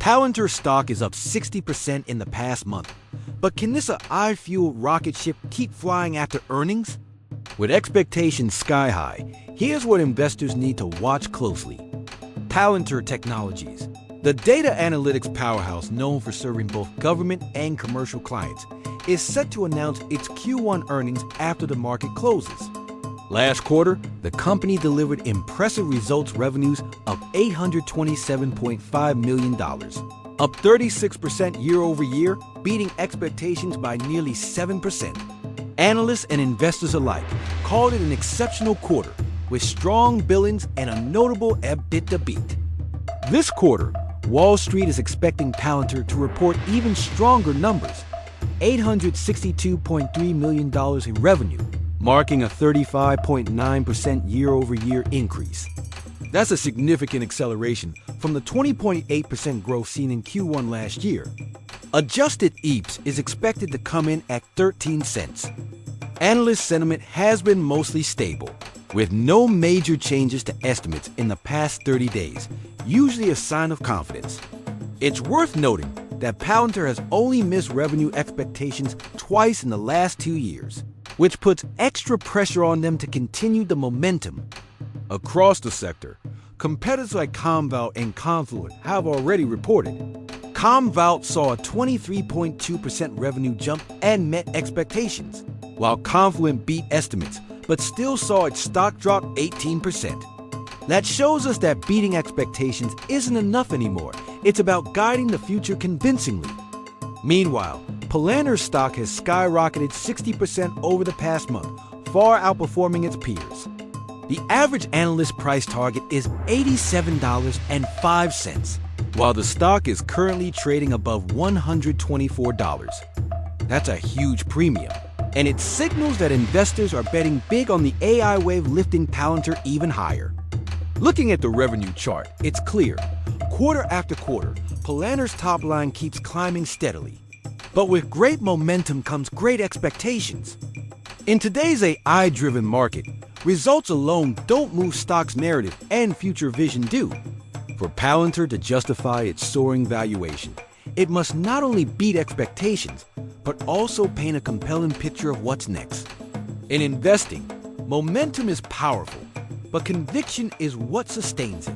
Palantir stock is up 60% in the past month. But can this AI-fueled rocket ship keep flying after earnings? With expectations sky high, here's what investors need to watch closely. Palantir Technologies, the data analytics powerhouse known for serving both government and commercial clients, is set to announce its Q1 earnings after the market closes. Last quarter, the company delivered impressive results, revenues of $827.5 million, up 36% year over year, beating expectations by nearly 7%. Analysts and investors alike called it an exceptional quarter, with strong billings and a notable EBITDA beat. This quarter, Wall Street is expecting Palantir to report even stronger numbers, $862.3 million in revenue, marking a 35.9% year-over-year increase. That's a significant acceleration from the 20.8% growth seen in Q1 last year. Adjusted EPS is expected to come in at 13 cents. Analyst sentiment has been mostly stable, with no major changes to estimates in the past 30 days, usually a sign of confidence. It's worth noting that Palantir has only missed revenue expectations twice in the last 2 years, which puts extra pressure on them to continue the momentum. Across the sector, competitors like Commvault and Confluent have already reported. Commvault saw a 23.2% revenue jump and met expectations, while Confluent beat estimates but still saw its stock drop 18%. That shows us that beating expectations isn't enough anymore. It's about guiding the future convincingly. Meanwhile, Palantir's stock has skyrocketed 60% over the past month, far outperforming its peers. The average analyst price target is $87.05, while the stock is currently trading above $124. That's a huge premium, and it signals that investors are betting big on the AI wave, lifting Palantir even higher. Looking at the revenue chart, it's clear. Quarter after quarter, Palantir's top line keeps climbing steadily. But with great momentum comes great expectations. In today's AI-driven market, results alone don't move stocks' narrative, and future vision do. For Palantir to justify its soaring valuation, it must not only beat expectations, but also paint a compelling picture of what's next. In investing, momentum is powerful, but conviction is what sustains it.